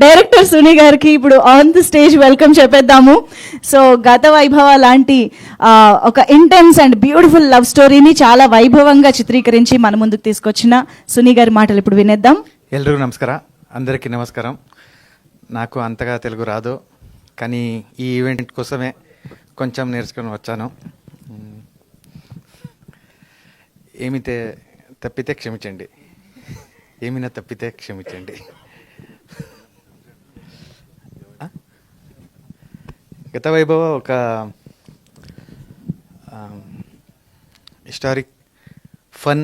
Director Suni గారికి ఇప్పుడు on the stage welcome చెప్పేద్దాము. సో గత వైభవ లాంటి ఒక ఇంటెన్స్ అండ్ బ్యూటిఫుల్ లవ్ స్టోరీని చాలా వైభవంగా చిత్రీకరించి మన ముందుకు తీసుకొచ్చిన సునీ గారి మాటలు ఇప్పుడు వినేద్దాం. ఎల్లరిಗೂ నమస్కారం, అందరికీ నమస్కారం. నాకు అంతగా తెలుగు రాదు, కానీ ఈ ఈవెంట్ కోసమే కొంచెం నేర్చుకొని వచ్చాను. తప్పితే క్షమించండి, ఏమైనా తప్పితే క్షమించండి. గత వైభవ ఒక historic fun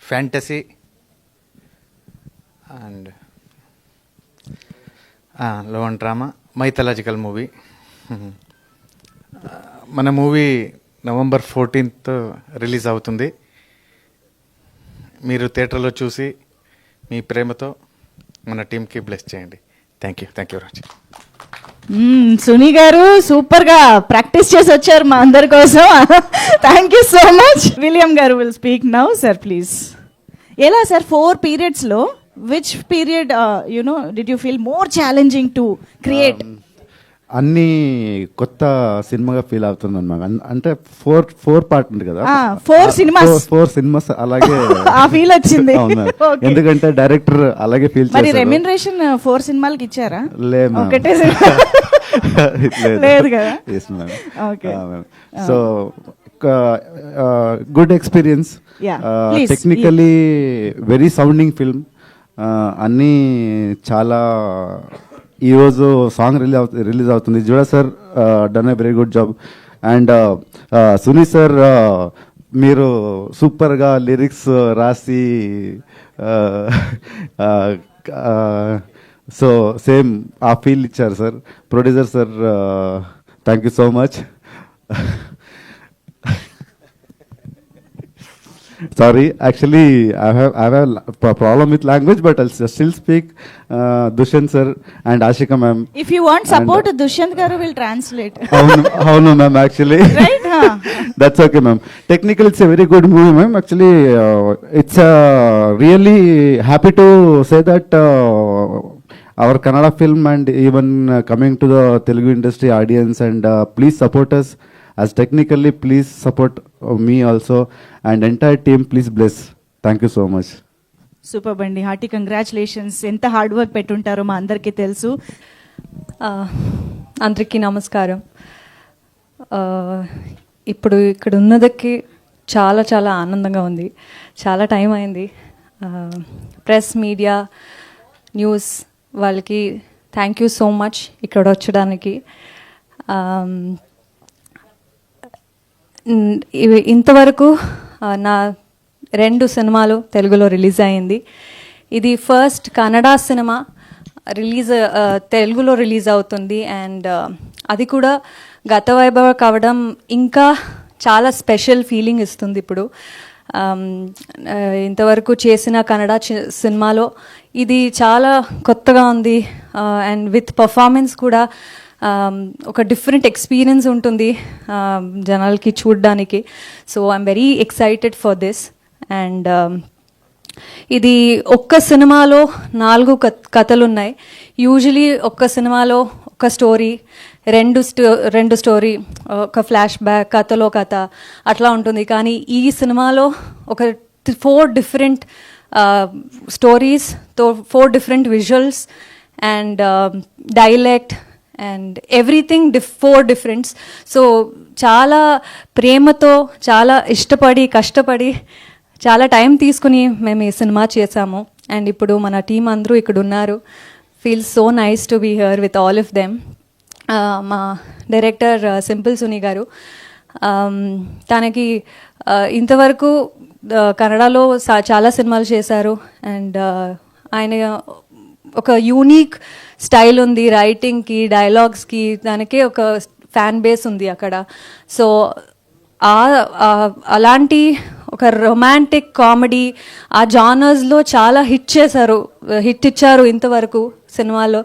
fantasy and love and drama mythological movie. మన మూవీ November 14th రిలీజ్ అవుతుంది. మీరు థియేటర్లో చూసి మీ ప్రేమతో మన టీంకి బ్లెస్ చేయండి. Thank you very much. Suni గారు సూపర్ గా ప్రాక్టీస్ చేసి వచ్చారు మా అందరి కోసం. Thank you so much. William గారు will speak now. Sir please. ఎలా సార్ 4 periods లో which period did you feel more challenging to create? అన్ని కొత్త సినిమాగా ఫీల్ అవుతుంది అన్నమాట. అంటే ఫోర్ పార్ట్ ఉంది కదా, 4 సినిమాస్ అలాగే ఆ ఫీల్ వచ్చింది. ఎందుకంటే డైరెక్టర్ అలాగే ఫీల్ చేశారు. మరి రెమ్యునరేషన్ 4 సినిమాలకి ఇచ్చారా? ఒకటే లేదు కదా. So good experience, technically very sounding film. అన్నీ చాలా. ఈరోజు సాంగ్ రిలీజ్ అవుతుంది. జుడా sir done a very good job. And Suni sir మీరు సూపర్గా లిరిక్స్ రాసి సో సేమ్ ఆ ఫీల్ ఇచ్చారు sir. Producer sir thank you so much. Sorry, actually, I have a problem with language, but I'll still speak. Dushyant sir and Ashika ma'am. If you want support, Dushyant garu will translate. How no ma'am, actually. Right? That's okay ma'am. Technically, it's a very good movie ma'am. Actually, it's really happy to say that our Kannada film and even coming to the Telugu industry audience, and please support us. As technically, please support me also, and entire team, please bless. Thank you so much. Super bandi, hearty congratulations. Enta hard work pettuntaro ma andarki telusu. అందరికీ నమస్కారం. ఇప్పుడు ఇక్కడ ఉన్నదకి చాలా చాలా ఆనందంగా ఉంది. చాలా time అయింది. ప్రెస్, మీడియా, న్యూస్ వాళ్ళకి థ్యాంక్ యూ సో మచ్ ఇక్కడ వచ్చడానికి. ఇంతవరకు నా 2 సినిమాలు తెలుగులో రిలీజ్ అయింది. ఇది ఫస్ట్ కన్నడ సినిమా తెలుగులో రిలీజ్ అవుతుంది. అండ్ అది కూడా గత వైభవ కావడం ఇంకా చాలా స్పెషల్ ఫీలింగ్ ఇస్తుంది. ఇప్పుడు ఇంతవరకు చేసిన కన్నడ సినిమాలో ఇది చాలా కొత్తగా ఉంది. అండ్ విత్ పర్ఫార్మెన్స్ కూడా ఒక డిఫరెంట్ ఎక్స్పీరియన్స్ ఉంటుంది జనాలకి చూడడానికి. So I'm very excited for this. And ఇది ఒక్క సినిమాలో 4 కథలు ఉన్నాయి. యూజువలీ ఒక్క సినిమాలో ఒక స్టోరీ, రెండు స్టోరీ, ఒక ఫ్లాష్ బ్యాక్, కథలో కథ అట్లా ఉంటుంది. కానీ ఈ సినిమాలో ఒక 4 different stories, 4 different visuals and dialect and everything 4 differents. So చాలా ప్రేమతో, చాలా ఇష్టపడి, కష్టపడి, చాలా టైం తీసుకుని మేము ఈ సినిమా చేసాము. అండ్ ఇప్పుడు మన టీం అందరూ ఇక్కడ ఉన్నారు. Feels so nice to be here with all of them. మా డైరెక్టర్ సింపుల్ సునీ గారు, తనకి ఇంతవరకు కన్నడలో చాలా సినిమాలు చేశారు. అండ్ ఆయన ఒక యూనిక్ స్టైల్ ఉంది రైటింగ్కి, డైలాగ్స్కి. దానికే ఒక ఫ్యాన్ బేస్ ఉంది అక్కడ. సో అలాంటి ఒక రొమాంటిక్ కామెడీ ఆ జానర్స్లో చాలా హిట్ ఇచ్చారు ఇంతవరకు సినిమాలో.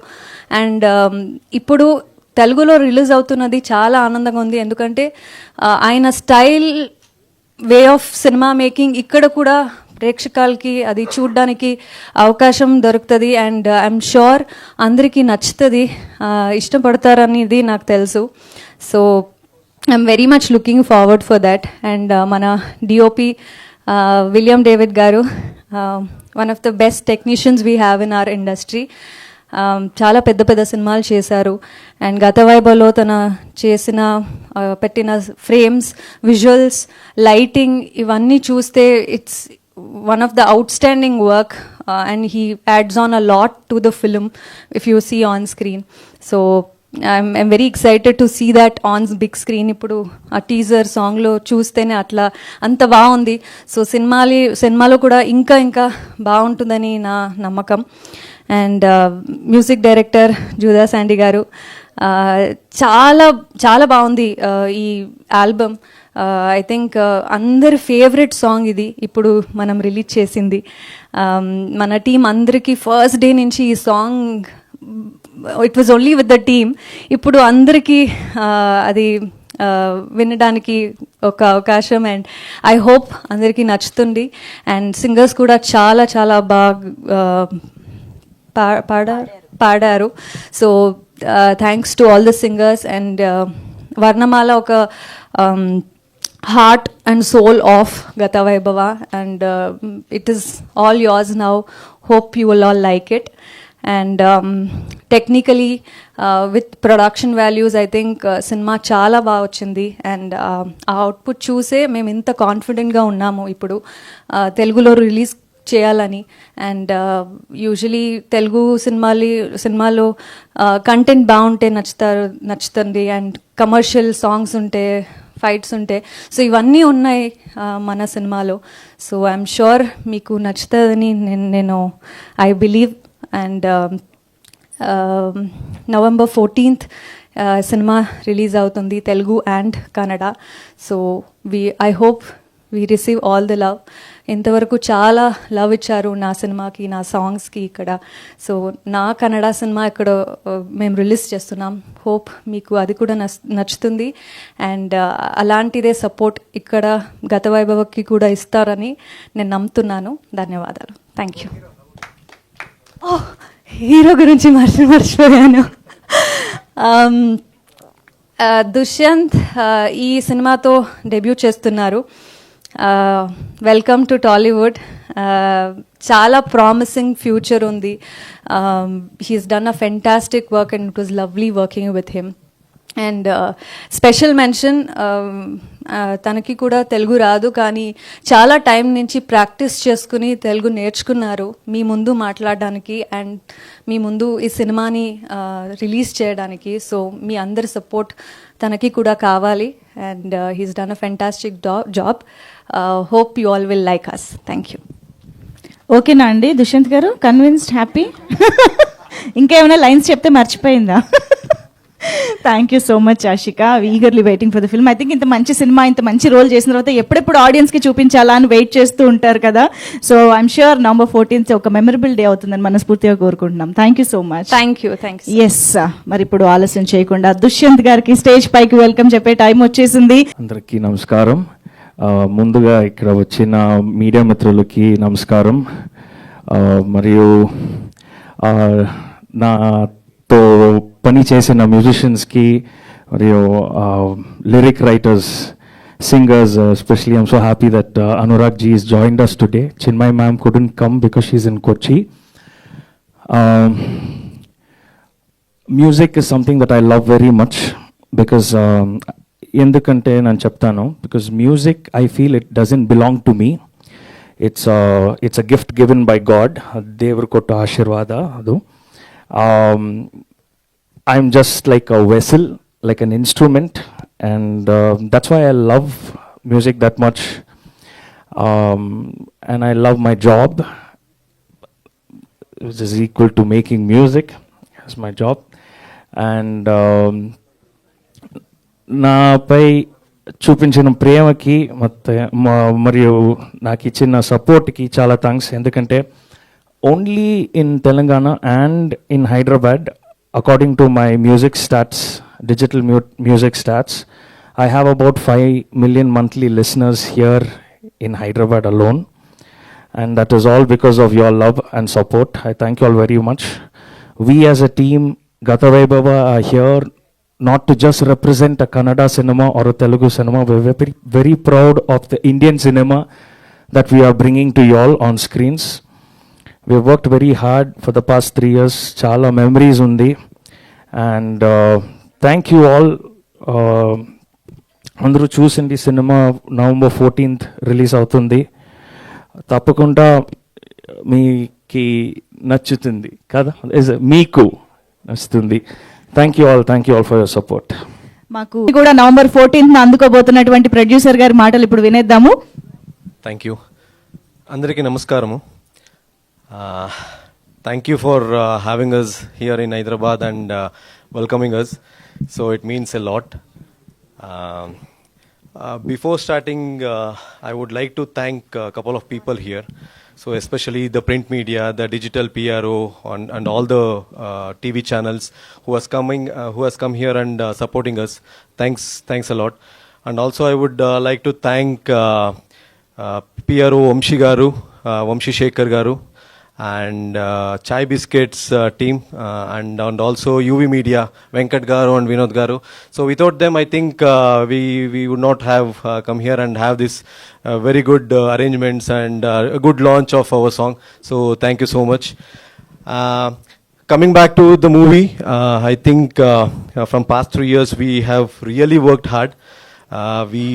అండ్ ఇప్పుడు తెలుగులో రిలీజ్ అవుతున్నది చాలా ఆనందంగా ఉంది. ఎందుకంటే ఆయన style, way of cinema making ఇక్కడ కూడా ప్రేక్షకులకి అది చూడడానికి అవకాశం దొరుకుతుంది. అండ్ ఐఎమ్ షూర్ అందరికీ నచ్చుతుంది, ఇష్టపడతారనేది నాకు తెలుసు. So I'm very much looking forward for that. And మన డిఓపి విలియం డేవిడ్ గారు, one of the best technicians we have in our industry. చాలా పెద్ద పెద్ద సినిమాలు చేశారు. అండ్ గత వైభవ్లో తన చేసిన పెట్టిన ఫ్రేమ్స్, విజువల్స్, లైటింగ్ ఇవన్నీ చూస్తే it's one of the outstanding work, and he adds on a lot to the film if you see on screen. So I'm very excited to see that on big screen. ఇప్పుడు ఆ teaser సాంగ్లో చూస్తేనే అట్లా అంత బాగుంది. So సినిమాలో కూడా ఇంకా ఇంకా బాగుంటుందని నా నమ్మకం. అండ్ మ్యూజిక్ డైరెక్టర్ జూదా శాండీ గారు, చాలా చాలా బాగుంది ఈ ఆల్బమ్. ఐ థింక్ అందరి ఫేవరెట్ సాంగ్ ఇది ఇప్పుడు మనం రిలీజ్ చేసింది. మన టీం అందరికీ ఫస్ట్ డే నుంచి ఈ song it was only with the team. ఇప్పుడు అందరికీ అది వినడానికి ఒక అవకాశం. అండ్ ఐ హోప్ అందరికీ నచ్చుతుంది. అండ్ సింగర్స్ కూడా చాలా చాలా బాగా పాడారు. So thanks to all the singers. And Varnamala ఒక heart and soul of Gata Vaibhava, and it is all yours now. Hope you will all like it. And technically with production values I think cinema chaala baga vachindi. And output chuse mem inta confident ga unnamu ippudu telugulo release చేయాలని. And usually Telugu సినిమాలో content బాగుంటే నచ్చుతుంది. And commercial songs ఉంటే, fights ఉంటే, so ఇవన్నీ ఉన్నాయి మన సినిమాలో. సో ఐఎమ్ షూర్ మీకు నచ్చుతుందని నేను I believe. And November 14th సినిమా రిలీజ్ అవుతుంది, Telugu and Kannada. So I hope we receive all the love. ఇంతవరకు చాలా లవ్ ఇచ్చారు నా సినిమాకి, నా సాంగ్స్కి ఇక్కడ. సో నా కన్నడ సినిమా ఇక్కడ మేము రిలీజ్ చేస్తున్నాం. హోప్ మీకు అది కూడా నచ్చుతుంది. అండ్ అలాంటిదే సపోర్ట్ ఇక్కడ గత వైభవకి కూడా ఇస్తారని నేను నమ్ముతున్నాను. ధన్యవాదాలు. Thank you. హీరో గురించి మర్చిపోయాను. దుష్యంత్ ఈ సినిమాతో డెబ్యూ చేస్తున్నారు. Welcome to Tollywood. చాలా ప్రామిసింగ్ ఫ్యూచర్ ఉంది. He's done a fantastic work and it was lovely working with him. And special mention, తనకి కూడా తెలుగు రాదు, కానీ చాలా టైం నుంచి ప్రాక్టీస్ చేసుకుని తెలుగు నేర్చుకున్నారు మీ ముందు మాట్లాడడానికి అండ్ మీ ముందు ఈ సినిమాని రిలీజ్ చేయడానికి. సో మీ అందరి సపోర్ట్ తనకి కూడా కావాలి. And he's done a fantastic job. Hope you all will like us. Thank you. ఓకేనా అండి దుష్యంత్ గారు? కన్విన్స్డ్? హ్యాపీ? ఇంకేమైనా లైన్స్ చెప్తే మర్చిపోయిందా? Thank you so much Ashika. Eagerly waiting for the film. I think ఇంత మంచి సినిమా, ఇంత మంచి రోల్ చేసిన తర్వాత ఎప్పుడెప్పుడు ఆడియన్స్కి చూపించాలా అని వెయిట్ చేస్తూ ఉంటారు కదా. So I'm sure November 14th ఒక మెమరబుల్ డే అవుతుందని మనస్ఫూర్తిగా కోరుకుంటున్నాం. Thank you so much. Thank you. Yes, మరి ఇప్పుడు ఆలస్యం చేయకుండా దుష్యంత్ గారికి స్టేజ్ పైకి వెల్కమ్ చెప్పే టైం వచ్చేసింది. అందరికీ నమస్కారం. ముందుగా ఇక్కడ వచ్చిన మీడియా మిత్రులకి నమస్కారం. మరియు నాతో పని చేసిన మ్యూజిషియన్స్కి మరియు lyric writers, singers, especially I'm so happy that Anurag ji has joined us today. Chinmay ma'am couldn't come because she's in Kochi. Music is something that I love very much because ఎందుకంటే నేను చెప్తాను, because music I feel it doesn't belong to me. It's a gift given by God. ದೇವರು ಕೊಟ್ಟ ಆಶೀರ್ವಾದ ಅದು. I'm just like a vessel, like an instrument, and that's why I love music that much. And I love my job, which is equal to making music. That's my job. And నాపై చూపించిన ప్రేమకి మరియు నాకు ఇచ్చిన సపోర్ట్కి చాలా thanks. ఎందుకంటే only in Telangana and in Hyderabad, according to my music stats, digital music stats, I have about 5 million monthly listeners here in Hyderabad alone. and that is all because of your love and support. I thank you all very much. We as a team, Gata Vaibhava, are here not to just represent a Kannada cinema or a Telugu cinema. We're very, very proud of the Indian cinema that we are bringing to you all on screens. We've worked very hard for the past 3 years. Chala memories undi. And thank you all. అందరూ చూసింది cinema November 14th release అవుతుంది. తప్పకుండా మీకు నచ్చుతుంది కదా, మీకు నచ్చుతుంది. Thank you all for your support. మాకు కూడా November 14th అందుకోబోతున్నటువంటి ప్రొడ్యూసర్ గారి మాటలు ఇప్పుడు వినేద్దాము. Thank you. అందరికీ నమస్కారము. Thank you for having us here in Hyderabad and welcoming us. So it means a lot. Before starting, I would like to thank a couple of people here. So especially the print media, the digital PRO, and all the TV channels who has come here and supporting us. Thanks a lot. And also I would like to thank PRO Vamshi Shekhar Garu, and Chai Biscuits team, and also UV Media, Venkat Garu and Vinod Garu. So without them, I think we would not have come here and have this very good arrangements and a good launch of our song. So thank you so much. Coming back to the movie, I think from past 3 years we have really worked hard. We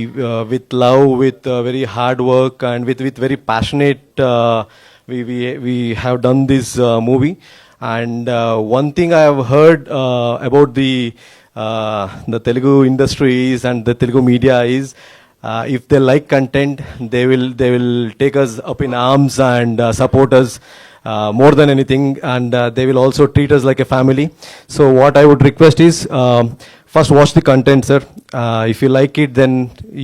with love, with very hard work, and with very passionate. We have done this movie, and one thing I have heard about the Telugu industries and the Telugu media is, if they like content, they will take us up in arms and support us more than anything, and they will also treat us like a family. So what I would request is, first watch the content, sir. If you like it, then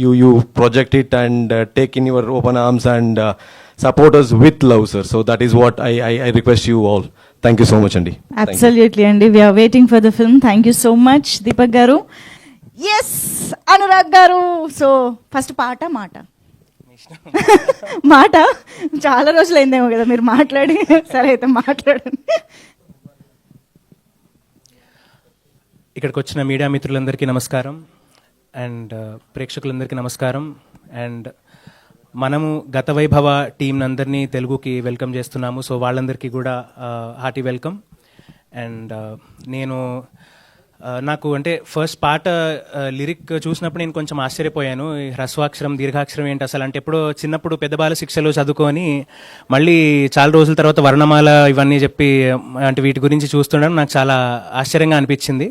you project it and take in your open arms and support us with love, sir. So that is what I request you all. Thank you so much, Andy. Absolutely, Andy. We are waiting for the film. Thank you so much, Deepak Garu. Yes, Anurag Garu. So first మాట చాలా రోజులైందేమో కదా మీరు మాట్లాడి. సరే అయితే మాట్లాడండి. ఇక్కడికి వచ్చిన మీడియా మిత్రులందరికీ నమస్కారం, అండ్ ప్రేక్షకులందరికీ నమస్కారం. అండ్ మనము గత వైభవ టీం అందరినీ తెలుగుకి వెల్కమ్ చేస్తున్నాము. సో వాళ్ళందరికీ కూడా హార్టీ వెల్కమ్. అండ్ నేను నాకు అంటే ఫస్ట్ పాట లిరిక్ చూసినప్పుడు నేను కొంచెం ఆశ్చర్యపోయాను. హ్రస్వాక్షరం దీర్ఘాక్షరం ఏంటి అసలు అంటే, ఎప్పుడో చిన్నప్పుడు పెద్ద బాల శిక్షలు చదువుకొని మళ్ళీ చాలా రోజుల తర్వాత వర్ణమాల ఇవన్నీ చెప్పి అంటే వీటి గురించి చూస్తుండడం నాకు చాలా ఆశ్చర్యంగా అనిపించింది.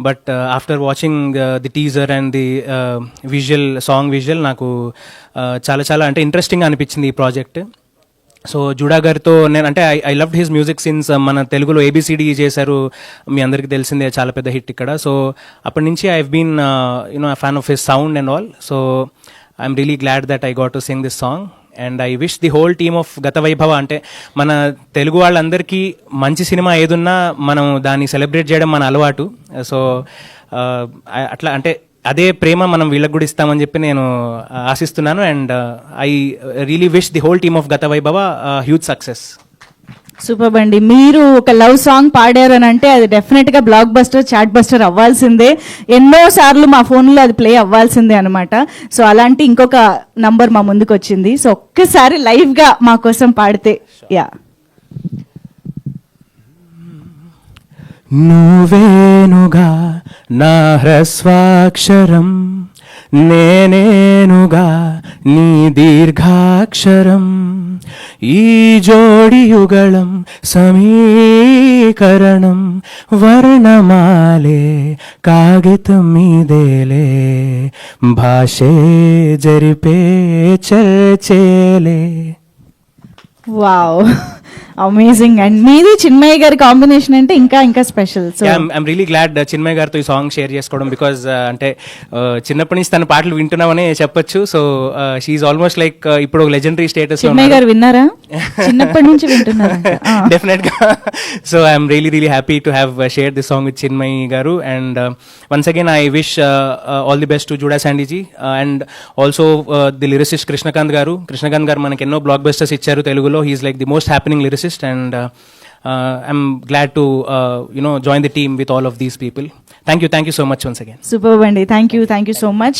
But after watching the teaser and the song visual నాకు చాలా చాలా అంటే ఇంట్రెస్టింగ్గా అనిపించింది ఈ ప్రాజెక్ట్. సో జుడా గారితో నేను అంటే I loved his music since మన తెలుగులో ABCD చేశారు, మీ అందరికీ తెలిసిందే, చాలా పెద్ద హిట్ ఇక్కడ. సో అప్పటి నుంచి I have been fan of his sound and all. So I'm really glad that I got to sing this song. And I wish the whole team of Gatha Vaibhava, అంటే మన తెలుగు వాళ్ళందరికీ మంచి సినిమా ఏదున్నా మనం దాన్ని సెలబ్రేట్ చేయడం మన అలవాటు. సో అట్లా అంటే అదే ప్రేమ మనం వీళ్ళకి కూడా ఇస్తామని చెప్పి నేను ఆశిస్తున్నాను. And I really wish the whole team of Gatha Vaibhava huge success. Super అండి. మీరు ఒక లవ్ సాంగ్ పాడారు అని అంటే అది డెఫినెట్ గా బ్లాక్ బస్టర్, చాట్ బస్టర్ అవ్వాల్సిందే. ఎన్నో సార్లు మా ఫోన్లో అది ప్లే అవ్వాల్సిందే అనమాట. సో అలాంటి ఇంకొక నంబర్ మా ముందుకు వచ్చింది. సో ఒక్కసారి లైవ్ గా మా కోసం పాడితే. యా, నువ్వేనుగా నా హ్రస్వాక్షరం, నేనేనుగా నీ దీర్ఘాక్షరం, ఈ జోడి యుగళం సమీకరణం, వర్ణమాలే కాగితం మీదేలే, భాషే జరిపే చర్చేలే. Wow, amazing. అండ్ మీది చిన్మయ్య గారి కాంబినేషన్ అంటే ఇంకా ఇంకా special. So I'm really glad Chinmay గారితో ఈ సాంగ్ షేర్ చేసుకోవడం, బికాజ్ అంటే చిన్నప్పటి నుంచి తన పాటలు వింటున్నామని చెప్పొచ్చు. సో షీఈ్ ఆల్మోస్ట్ లైక్ ఇప్పుడు ఒక లెజెండరీ స్టేటస్ చిన్మయ్య గారు విన్నారా? చిన్నప్పటి నుంచి వింటున్నారా? డెఫినెట్ గా. So I'm really happy to have share this song with Chinmay గారు. And once again I wish all the best to JUDA శాండీజీ and also the lyricist Krishnakanth గారు. కృష్ణకాంత్ గారు మనకి ఎన్నో బ్లాక్ బస్టర్స్ ఇచ్చారు తెలుగులో. He's like the most happening lyricist and I'm glad to join the team with all of these people. Thank you so much once again. Super అండి. Thank you so much.